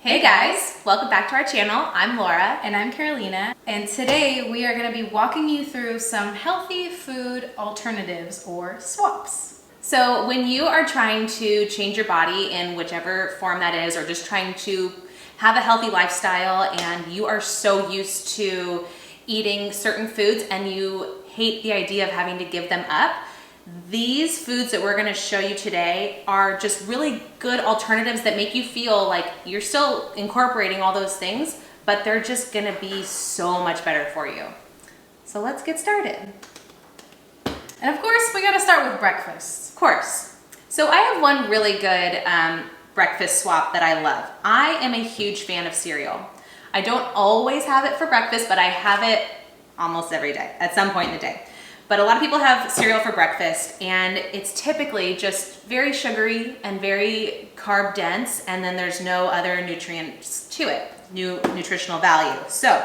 Hey guys, welcome back to our channel. I'm Laura. And I'm Carolina. And today we are going to be walking you through some healthy food alternatives or swaps. So when you are trying to change your body in whichever form that is, or just trying to have a healthy lifestyle and you are so used to eating certain foods and you hate the idea of having to give them up, these foods that we're going to show you today are just really good alternatives that make you feel like you're still incorporating all those things, but they're just going to be so much better for you. So let's get started. And of course, we got to start with breakfast. Of course. So I have one really good breakfast swap that I love. I am a huge fan of cereal. I don't always have it for breakfast, but I have it almost every day at some point in the day. But a lot of people have cereal for breakfast and it's typically just very sugary and very carb dense, and then there's no other nutrients to it, nutritional value. So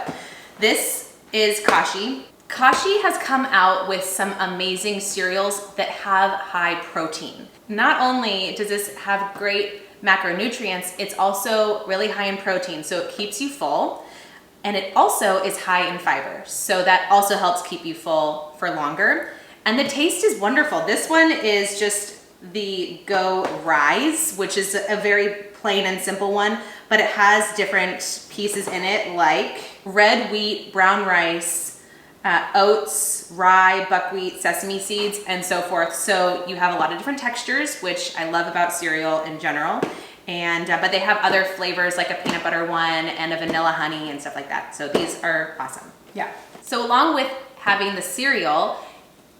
this is Kashi. Kashi has come out with some amazing cereals that have high protein. Not only does this have great macronutrients, it's also really high in protein, so it keeps you full. And it also is high in fiber, so that also helps keep you full for longer. And the taste is wonderful. This one is just the Go Rise, which is a very plain and simple one, but it has different pieces in it like red wheat, brown rice, oats, rye, buckwheat, sesame seeds, and so forth. So you have a lot of different textures, which I love about cereal in general. And but they have other flavors like a peanut butter one and a vanilla honey and stuff like that. So these are awesome. Yeah. So along with having the cereal,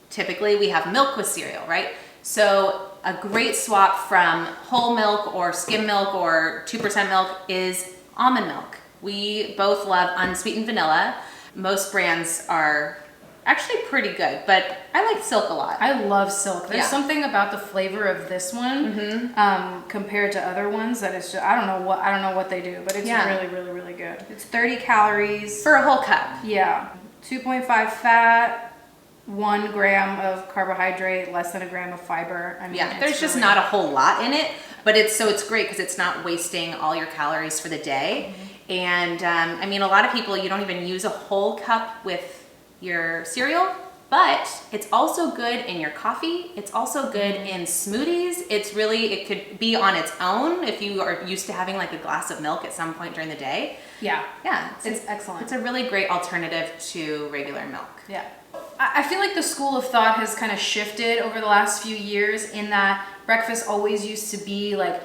typically we have milk with cereal, right? So a great swap from whole milk or skim milk or 2% milk is almond milk. We both love unsweetened vanilla. Most brands are actually pretty good, but I like Silk a lot. I love Silk. There's something about the flavor of this one compared to other ones that is just, I don't know what they do, but it's really good. It's 30 calories for a whole cup. Yeah. 2.5 fat, 1 gram of carbohydrate, less than a gram of fiber. I mean, yeah, there's just not a whole lot in it, but it's great because it's not wasting all your calories for the day. And I mean, a lot of people, you don't even use a whole cup with your cereal, but it's also good in your coffee. It's also good in smoothies. It could be on its own if you are used to having like a glass of milk at some point during the day. Yeah. Yeah. It's excellent. It's a really great alternative to regular milk. Yeah. I feel like the school of thought has kind of shifted over the last few years in that breakfast always used to be like,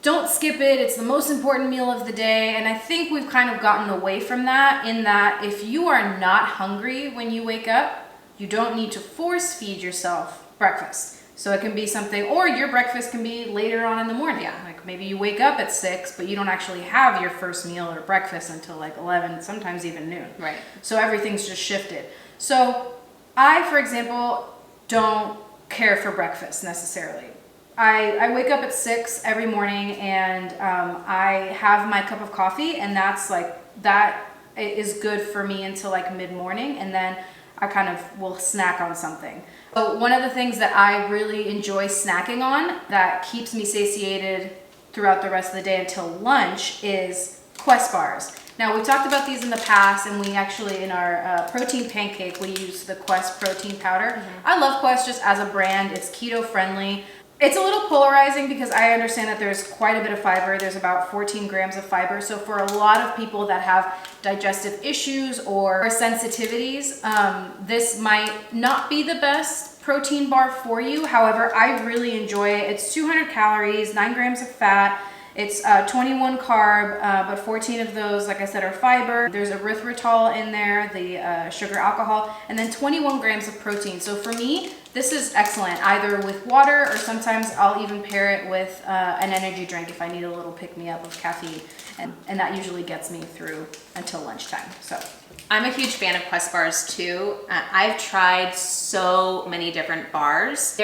don't skip it, it's the most important meal of the day. And I think we've kind of gotten away from that in that if you are not hungry when you wake up, you don't need to force feed yourself breakfast. So it can be something, or your breakfast can be later on in the morning. Yeah. Like maybe you wake up at 6, but you don't actually have your first meal or breakfast until like 11, sometimes even noon. Right. So everything's just shifted. So I, for example, don't care for breakfast necessarily. I wake up at 6 every morning and I have my cup of coffee, and that is good for me until like mid-morning, and then I kind of will snack on something. So one of the things that I really enjoy snacking on that keeps me satiated throughout the rest of the day until lunch is Quest bars. Now, we've talked about these in the past, and we actually, in our protein pancake, we use the Quest protein powder. I love Quest just as a brand. It's keto friendly. It's a little polarizing because I understand that there's quite a bit of fiber. There's about 14 grams of fiber. So for a lot of people that have digestive issues or sensitivities, this might not be the best protein bar for you. However, I really enjoy it. It's 200 calories, 9 grams of fat. It's 21 carb, but 14 of those, like I said, are fiber. There's erythritol in there, the sugar alcohol, and then 21 grams of protein. So for me, this is excellent, either with water or sometimes I'll even pair it with an energy drink if I need a little pick-me-up of caffeine. And that usually gets me through until lunchtime. So I'm a huge fan of Quest bars too. I've tried so many different bars.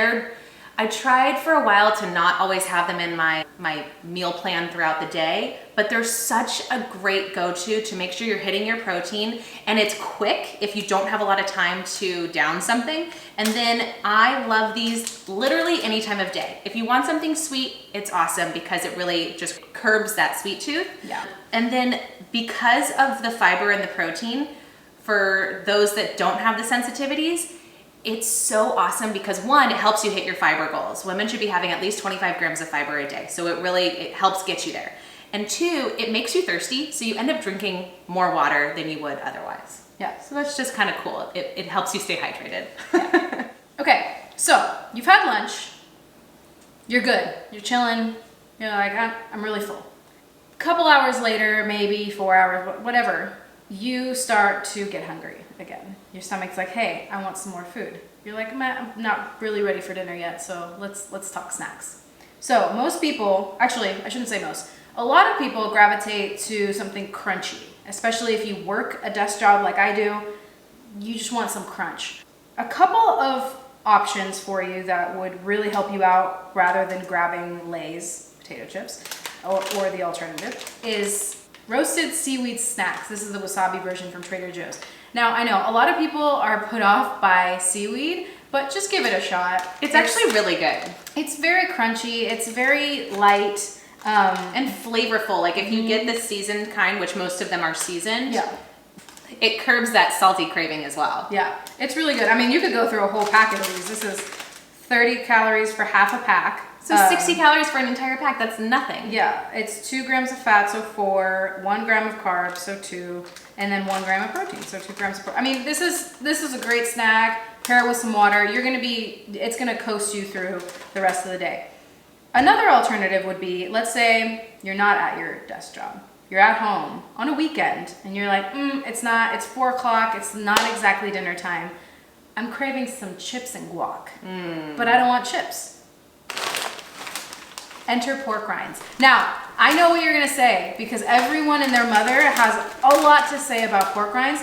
I tried for a while to not always have them in my meal plan throughout the day, but they're such a great go-to to make sure you're hitting your protein, and it's quick if you don't have a lot of time to down something. And then I love these literally any time of day. If you want something sweet, it's awesome because it really just curbs that sweet tooth. Yeah. And then because of the fiber and the protein, for those that don't have the sensitivities, it's so awesome because one, it helps you hit your fiber goals. Women should be having at least 25 grams of fiber a day. So it helps get you there. And two, it makes you thirsty. So you end up drinking more water than you would otherwise. Yeah. So that's just kind of cool. It helps you stay hydrated. Yeah. Okay, so you've had lunch. You're good. You're chilling. You're like, I'm really full. A couple hours later, maybe 4 hours, whatever, you start to get hungry again. Your stomach's like, hey, I want some more food. You're like, I'm not really ready for dinner yet, so let's talk snacks. So most people, actually, I shouldn't say most, a lot of people gravitate to something crunchy, especially if you work a desk job like I do. You just want some crunch. A couple of options for you that would really help you out rather than grabbing Lay's potato chips or the alternative is roasted seaweed snacks. This is the wasabi version from Trader Joe's. Now, I know a lot of people are put off by seaweed, but just give it a shot. It's actually really good. It's very crunchy. It's very light. And flavorful. Like if you get the seasoned kind, which most of them are seasoned, Yeah. it curbs that salty craving as well. Yeah, it's really good. I mean, you could go through a whole packet of these. This is 30 calories for half a pack. So 60 calories for an entire pack, that's nothing. Yeah, it's 2 grams of fat, so 4, 1 gram of carbs, so 2, and then 1 gram of protein, so 2 grams of protein. I mean, this is a great snack. Pair it with some water. It's gonna coast you through the rest of the day. Another alternative would be, let's say you're not at your desk job. You're at home on a weekend and you're like, it's 4 o'clock, it's not exactly dinner time. I'm craving some chips and guac, but I don't want chips. Enter pork rinds. Now, I know what you're gonna say because everyone and their mother has a lot to say about pork rinds,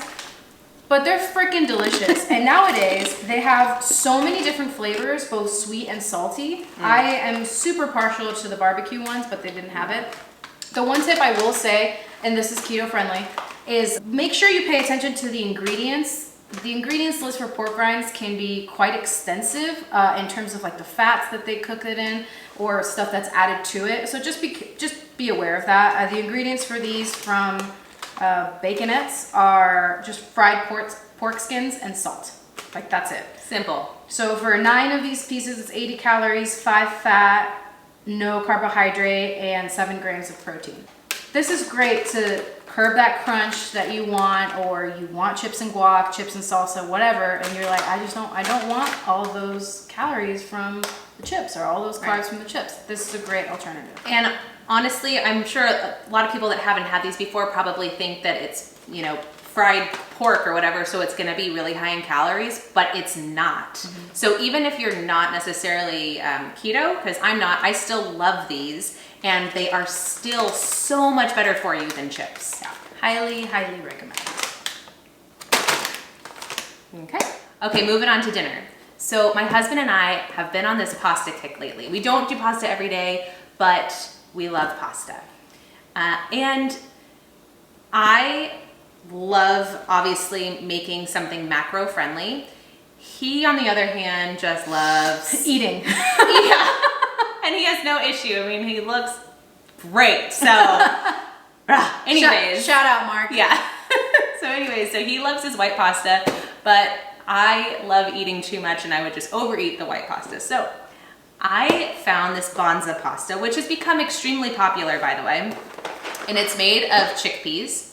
but they're freaking delicious. And nowadays, they have so many different flavors, both sweet and salty. I am super partial to the barbecue ones, but they didn't have it. The one tip I will say, and this is keto friendly, is make sure you pay attention to the ingredients. The ingredients list for pork rinds can be quite extensive in terms of like the fats that they cook it in or stuff that's added to it. So just be aware of that. The ingredients for these from baconettes are just fried pork skins and salt. Like that's it. Simple. So for 9 of these pieces, it's 80 calories, 5 fat, no carbohydrate, and 7 grams of protein. This is great to curb that crunch that you want, or you want chips and guac, chips and salsa, whatever, and you're like, I don't want all of those calories from the chips or all those carbs from the chips. This is a great alternative. And honestly, I'm sure a lot of people that haven't had these before probably think that it's, fried pork or whatever, so it's gonna be really high in calories, but it's not. So even if you're not necessarily keto, because I'm not, I still love these, and they are still so much better for you than chips. Yeah, highly, highly recommend. Okay, moving on to dinner. So my husband and I have been on this pasta kick lately. We don't do pasta every day, but we love pasta. And I love, obviously, making something macro friendly. He, on the other hand, just loves eating. Yeah. And he has no issue. I mean, he looks great. So, anyways. Shout out, Mark. Yeah. So he loves his white pasta, but I love eating too much and I would just overeat the white pasta. So I found this Bonza pasta, which has become extremely popular, by the way. And it's made of chickpeas.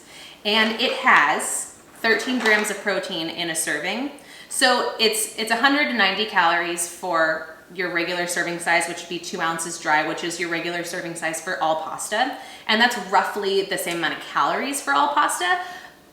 And it has 13 grams of protein in a serving. So it's 190 calories for your regular serving size, which would be 2 ounces dry, which is your regular serving size for all pasta. And that's roughly the same amount of calories for all pasta,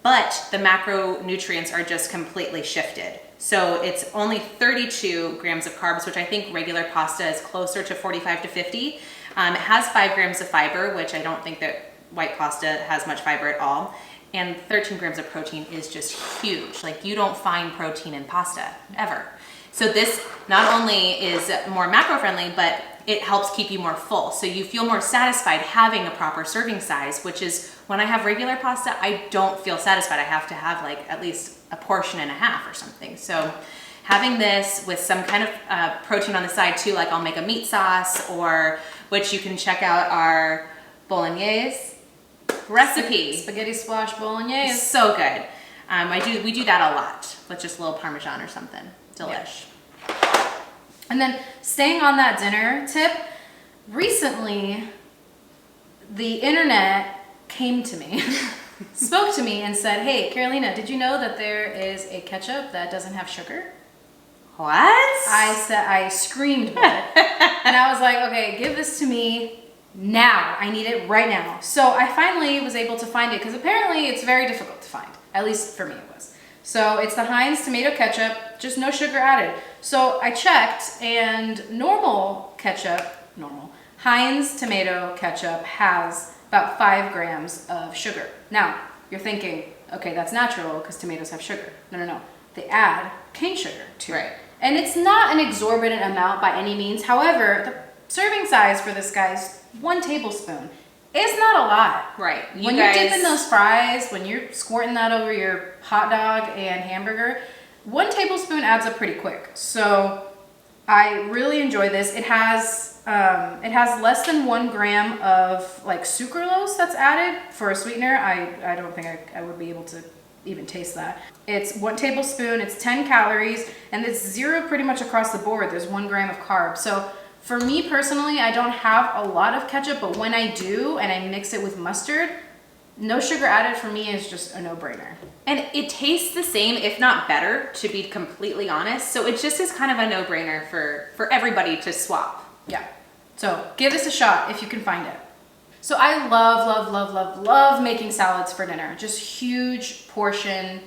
but the macronutrients are just completely shifted. So it's only 32 grams of carbs, which I think regular pasta is closer to 45 to 50. It has 5 grams of fiber, which I don't think that white pasta has much fiber at all. And 13 grams of protein is just huge. Like, you don't find protein in pasta, ever. So this not only is more macro friendly, but it helps keep you more full. So you feel more satisfied having a proper serving size, which is when I have regular pasta, I don't feel satisfied. I have to have like at least a portion and a half or something. So having this with some kind of protein on the side too, like I'll make a meat sauce, or which you can check out our bolognese recipe. Spaghetti squash bolognese. It's so good. We do that a lot with just a little Parmesan or something. Delish. Yeah. And then staying on that dinner tip, recently the internet came to me, spoke to me and said, hey, Carolina, did you know that there is a ketchup that doesn't have sugar? What? I screamed with it. And I was like, okay, give this to me now. I need it right now. So I finally was able to find it because apparently it's very difficult to find. At least for me it was. So it's the Heinz tomato ketchup, just no sugar added. So I checked and Heinz tomato ketchup has about 5 grams of sugar. Now, you're thinking, okay, that's natural because tomatoes have sugar. No. They add cane sugar to it. Right. And it's not an exorbitant amount by any means. However, the serving size for this guy's 1 tablespoon. It's not a lot. Right. When you're dipping those fries, when you're squirting that over your hot dog and hamburger, 1 tablespoon adds up pretty quick. So I really enjoy this. It has less than 1 gram of like sucralose that's added for a sweetener. I don't think I would be able to even taste that. It's 1 tablespoon, it's 10 calories, and it's 0 pretty much across the board. There's 1 gram of carbs. So for me personally, I don't have a lot of ketchup, but when I do and I mix it with mustard, no sugar added for me is just a no-brainer. And it tastes the same, if not better, to be completely honest. So it just is kind of a no-brainer for everybody to swap. Yeah. So give this a shot if you can find it. So I love making salads for dinner. Just huge portion,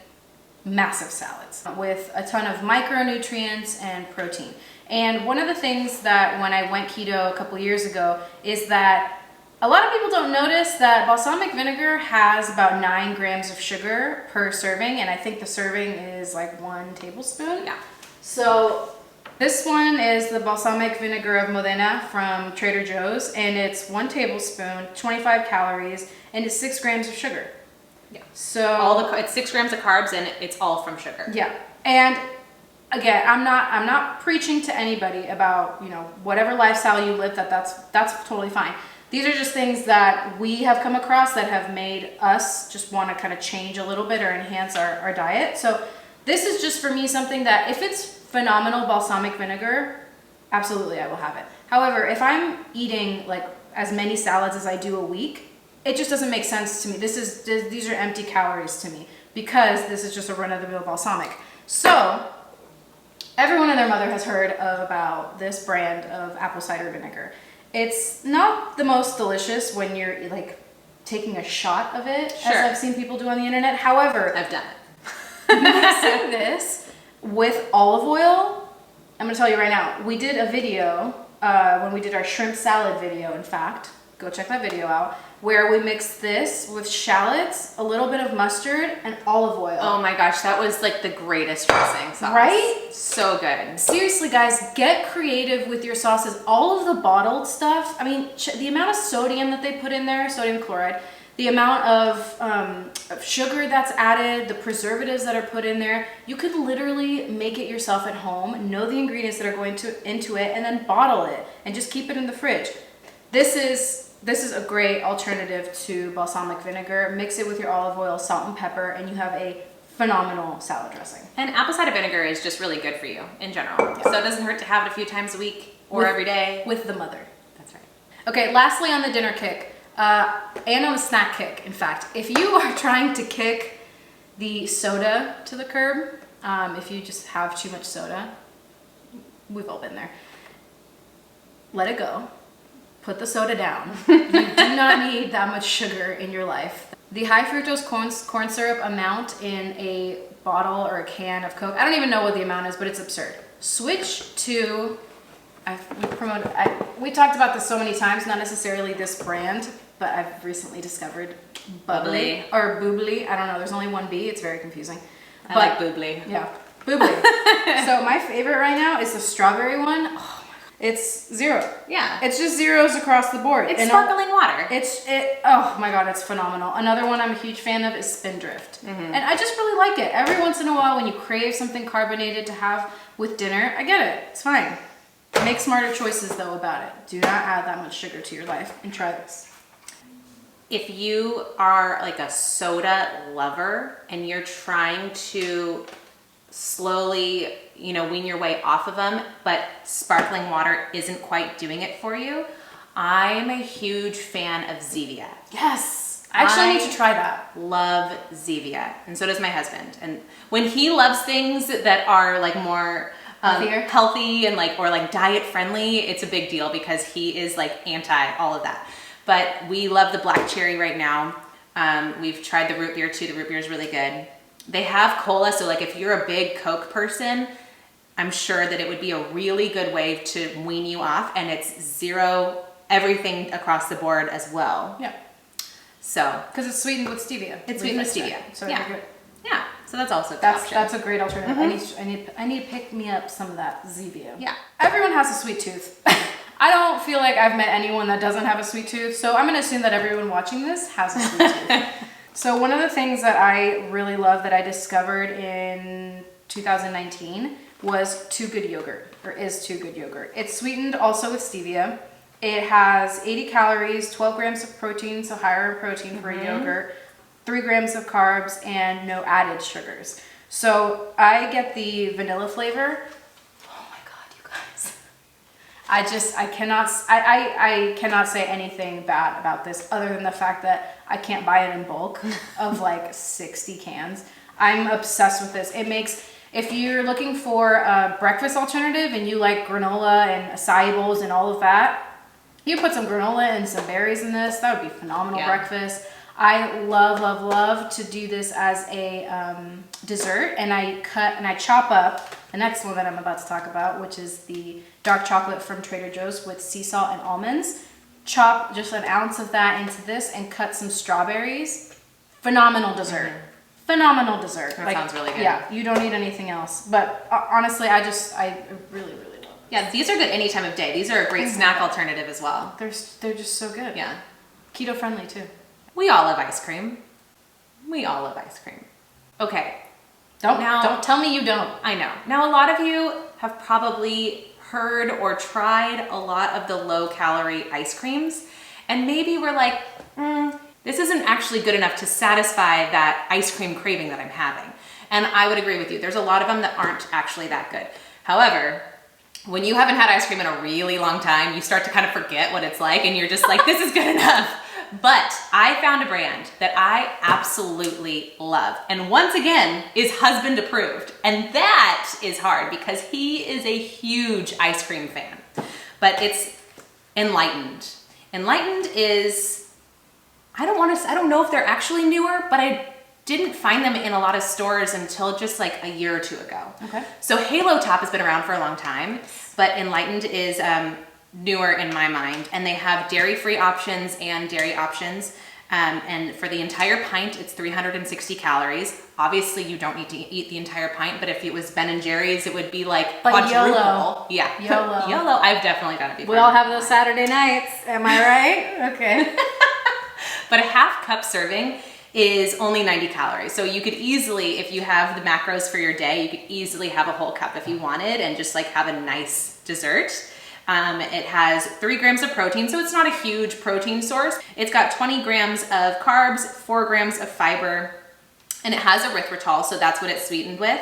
massive salads with a ton of micronutrients and protein. And one of the things that when I went keto a couple years ago is that a lot of people don't notice that balsamic vinegar has about 9 grams of sugar per serving, and I think the serving is like 1 tablespoon. Yeah. So this one is the balsamic vinegar of Modena from Trader Joe's, and it's 1 tablespoon, 25 calories, and it's 6 grams of sugar. Yeah. So it's 6 grams of carbs, and it's all from sugar. yeah. And again, I'm not preaching to anybody about, whatever lifestyle you live, that's totally fine. These are just things that we have come across that have made us just want to kind of change a little bit or enhance our diet. So this is just for me something that if it's phenomenal balsamic vinegar, absolutely I will have it. However, if I'm eating like as many salads as I do a week, it just doesn't make sense to me. These are empty calories to me because this is just a run-of-the-mill balsamic. So everyone and their mother has heard about this brand of apple cider vinegar. It's not the most delicious when you're like taking a shot of it, Sure. as I've seen people do on the internet. However, I've done it. mixing this with olive oil, I'm gonna tell you right now, we did a video, when we did our shrimp salad video, in fact, go check that video out, where we mixed this with shallots, a little bit of mustard, and olive oil. Oh my gosh, that was like the greatest dressing sauce. Right? So good. Seriously, guys, get creative with your sauces. All of the bottled stuff, I mean, the amount of sodium that they put in there, sodium chloride, the amount of sugar that's added, the preservatives that are put in there, you could literally make it yourself at home, know the ingredients that are going into it, and then bottle it and just keep it in the fridge. This is a great alternative to balsamic vinegar. Mix it with your olive oil, salt and pepper, and you have a phenomenal salad dressing. And apple cider vinegar is just really good for you in general. Yeah. So it doesn't hurt to have it a few times a week or every day. With the mother. That's right. Okay, lastly on the dinner kick, and on the snack kick, in fact, if you are trying to kick the soda to the curb, if you just have too much soda, we've all been there, let it go. Put the soda down. You do not need that much sugar in your life. The high fructose corn syrup amount in a bottle or a can of Coke, I don't even know what the amount is, but it's absurd. Switch to, we talked about this so many times, not necessarily this brand, but I've recently discovered Bubbly or Boobly. I don't know, there's only 1 B, it's very confusing. I like Boobly. Yeah, Boobly. So my favorite right now is the strawberry one. Oh, it's 0. Yeah. It's just zeros across the board. It's sparkling water. Oh my God, it's phenomenal. Another one I'm a huge fan of is Spindrift. Mm-hmm. And I just really like it. Every once in a while when you crave something carbonated to have with dinner, I get it. It's fine. Make smarter choices though about it. Do not add that much sugar to your life and try this. if you are like a soda lover and you're trying to slowly, wean your way off of them, but sparkling water isn't quite doing it for you, I'm a huge fan of Zevia. Yes. I actually need to try that. Love Zevia, and so does my husband. And when he loves things that are like more healthy and or diet friendly, it's a big deal because he is like anti all of that. But we love the black cherry right now. We've tried the root beer too. The root beer is really good. They have cola, so if you're a big Coke person, I'm sure that it would be a really good way to wean you off, and it's zero everything across the board as well. Yeah. So, because it's sweetened with stevia. It's sweetened with stevia. So yeah. Good. Yeah. So that's also a good option. That's a great alternative. I need to pick me up some of that Zevia. Yeah. Everyone has a sweet tooth. I don't feel like I've met anyone that doesn't have a sweet tooth, so I'm gonna assume that everyone watching this has a sweet tooth. So one of the things that I really love that I discovered in 2019 was Too Good yogurt, or is Too Good yogurt. It's sweetened also with stevia. It has 80 calories, 12 grams of protein, so higher in protein for a yogurt, 3 grams of carbs, and no added sugars. So I get the vanilla flavor. Oh my God, you guys. I cannot say anything bad about this other than the fact that I can't buy it in bulk of 60 cans. I'm obsessed with this. It makes, if you're looking for a breakfast alternative and you like granola and acai bowls and all of that, you put some granola and some berries in this, that would be phenomenal breakfast. I love to do this as a dessert, and I cut and I chop up the next one that I'm about to talk about, which is the dark chocolate from Trader Joe's with sea salt and almonds. Chop just an ounce of that into this and cut some strawberries. Phenomenal dessert. Phenomenal dessert. That sounds really good. Yeah, you don't need anything else. But honestly, I really love it. Yeah, these are good any time of day. These are a great snack alternative as well. They're just so good. Yeah. Keto friendly too. We all love ice cream. We all love ice cream. Okay. Don't tell me you don't. I know. Now, a lot of you have probably heard or tried a lot of the low-calorie ice creams, and maybe we're like, this isn't actually good enough to satisfy that ice cream craving that I'm having. And I would agree with you. There's a lot of them that aren't actually that good. However, when you haven't had ice cream in a really long time, you start to kind of forget what it's like, and you're just like, this is good enough. But I found a brand that I absolutely love, and once again is husband approved, and that is hard because he is a huge ice cream fan. But it's Enlightened. Enlightened is, I don't know if they're actually newer, but I didn't find them in a lot of stores until just a year or two ago. Okay. So Halo Top has been around for a long time, but Enlightened is newer in my mind, and they have dairy-free options and dairy options. And for the entire pint, it's 360 calories. Obviously, you don't need to eat the entire pint, but if it was Ben and Jerry's, it would be quadruple. YOLO. Yeah. YOLO. YOLO. I've definitely done it before. We all have those Saturday nights. Am I right? Okay. But a half cup serving is only 90 calories. So you could easily, if you have the macros for your day, you could easily have a whole cup if you wanted and just have a nice dessert. It has 3 grams of protein, so it's not a huge protein source. It's got 20 grams of carbs, 4 grams of fiber, and it has erythritol, so that's what it's sweetened with,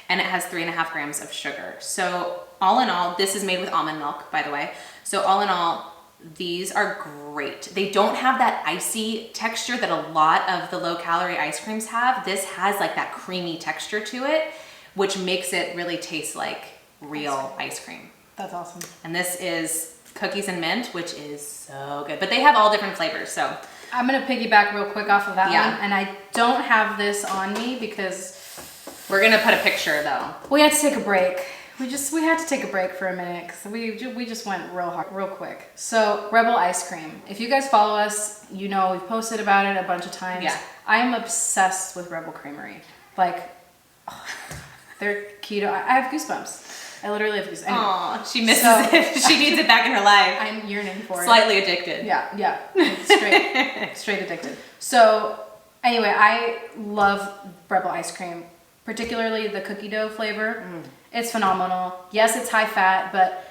and it has 3.5 grams of sugar. So all in all, this is made with almond milk, by the way. So all in all, these are great. They don't have that icy texture that a lot of the low-calorie ice creams have. This has that creamy texture to it, which makes it really taste like real ice cream. That's awesome. And this is cookies and mint, which is so good. But they have all different flavors, so. I'm going to piggyback real quick off of that one. And I don't have this on me because we're going to put a picture, though. We had to take a break. We had to take a break for a minute because we just went real quick. So Rebel ice cream. If you guys follow us, you know we've posted about it a bunch of times. Yeah. I am obsessed with Rebel Creamery. They're keto. I have goosebumps. I literally have goosebumps. Anyway, she misses it. She needs it back in her life. I'm yearning for it. Slightly addicted. Yeah. Straight addicted. So anyway, I love Rebel ice cream, particularly the cookie dough flavor. It's phenomenal. Yes, it's high fat, but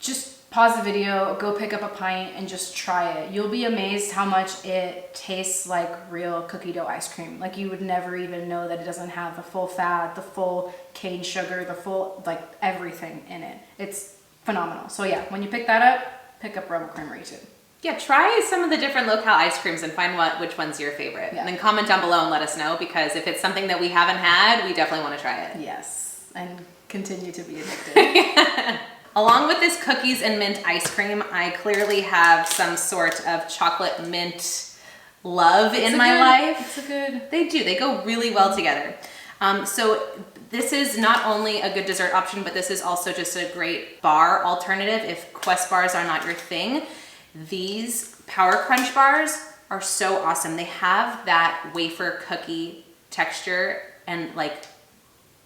just pause the video, go pick up a pint, and just try it. You'll be amazed how much it tastes like real cookie dough ice cream. Like you would never even know that it doesn't have the full fat, the full cane sugar, the full, like everything in it. It's phenomenal. So yeah, when you pick that up, pick up Rebel Creamery too. Yeah, try some of the different locale ice creams and find which one's your favorite. Yeah. And then comment down below and let us know, because if it's something that we haven't had, we definitely want to try it. Yes, and continue to be addicted. Along with this cookies and mint ice cream, I clearly have some sort of chocolate mint love in my life. It's a good. They do. They go really well together. So this is not only a good dessert option, but this is also just a great bar alternative if Quest bars are not your thing. These Power Crunch bars are so awesome. They have that wafer cookie texture, and like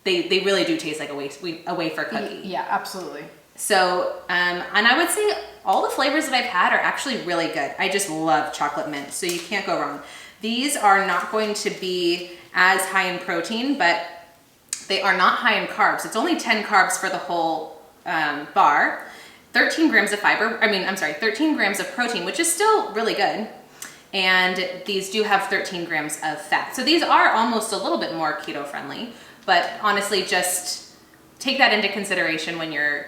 they really do taste like a wafer cookie. Yeah, absolutely. So, and I would say all the flavors that I've had are actually really good. I just love chocolate mint, so you can't go wrong. These are not going to be as high in protein, but they are not high in carbs. It's only 10 carbs for the whole bar. 13 grams of 13 grams of protein, which is still really good. And these do have 13 grams of fat. So these are almost a little bit more keto friendly, but honestly, just take that into consideration when you're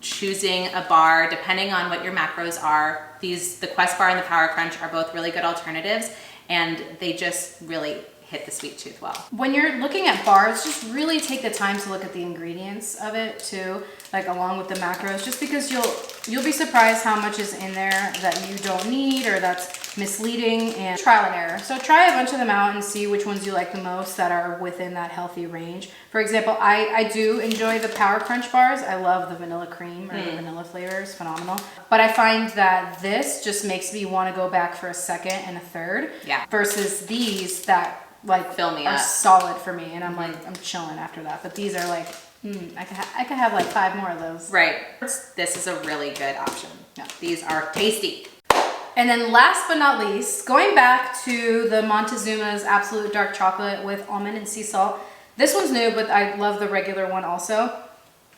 choosing a bar, depending on what your macros are. The Quest bar and the Power Crunch are both really good alternatives, and they just really hit the sweet tooth well. When you're looking at bars, just really take the time to look at the ingredients of it too, like along with the macros, just because you'll be surprised how much is in there that you don't need or that's misleading, and trial and error. So try a bunch of them out and see which ones you like the most that are within that healthy range. For example, I do enjoy the Power Crunch bars. I love the vanilla cream or the vanilla flavor, it's phenomenal. But I find that this just makes me want to go back for a second and a third. Yeah. Versus these that like fill me are up, solid for me, and I'm like, I'm chilling after that. But these are like, I could have like 5 more of those. Right. This is a really good option. Yeah. These are tasty. And then last but not least, going back to the Montezuma's Absolute Dark Chocolate with almond and sea salt. This one's new, but I love the regular one also.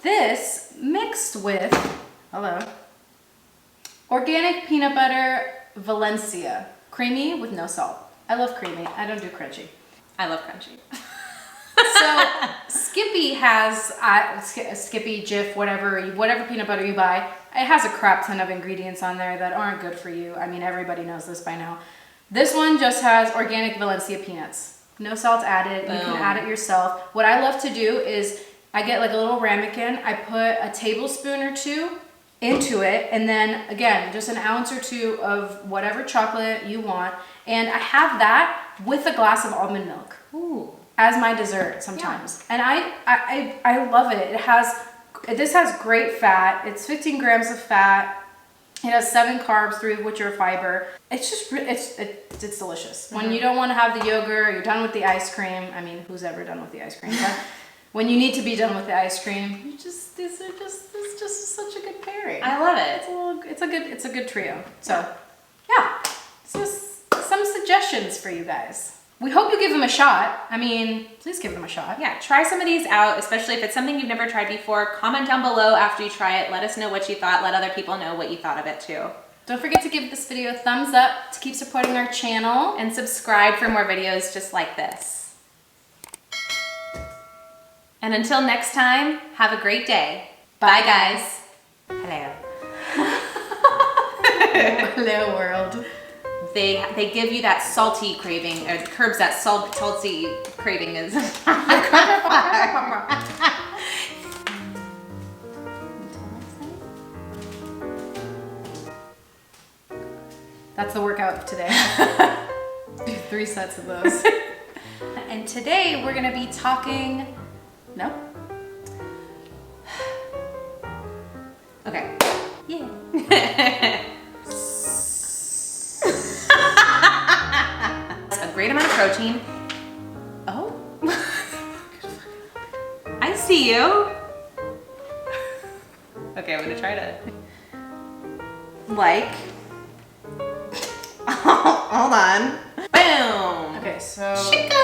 This mixed with, organic peanut butter Valencia. Creamy with no salt. I love creamy. I don't do crunchy. I love crunchy. So Skippy has Skippy, Jif, whatever peanut butter you buy. It has a crap ton of ingredients on there that aren't good for you. I mean, everybody knows this by now. This one just has organic Valencia peanuts. No salt added. You can add it yourself. What I love to do is I get like a little ramekin. I put a tablespoon or 2 into it, and then again, just an ounce or 2 of whatever chocolate you want. And I have that with a glass of almond milk. Ooh. As my dessert sometimes. Yeah. And I love it. This has great fat. It's 15 grams of fat. It has 7 carbs, 3 of which are fiber. It's just, it's delicious. Mm-hmm. When you don't want to have the yogurt, you're done with the ice cream. I mean, who's ever done with the ice cream? But when you need to be done with the ice cream, it's just such a good pairing. I love it. It's a good trio. So yeah, so some suggestions for you guys. We hope you give them a shot. I mean, please give them a shot. Yeah, try some of these out, especially if it's something you've never tried before. Comment down below after you try it. Let us know what you thought. Let other people know what you thought of it too. Don't forget to give this video a thumbs up to keep supporting our channel. And subscribe for more videos just like this. And until next time, have a great day. Bye guys. Hello. Hello world. They give you that salty craving, or curbs that salty craving is. That's the workout of today. Do 3 sets of those. And today we're gonna be talking. No? Okay. Yeah. A great amount of protein. Oh. I see you. Okay, I'm gonna try to. Like. Hold on. Boom. Okay, so. Chica.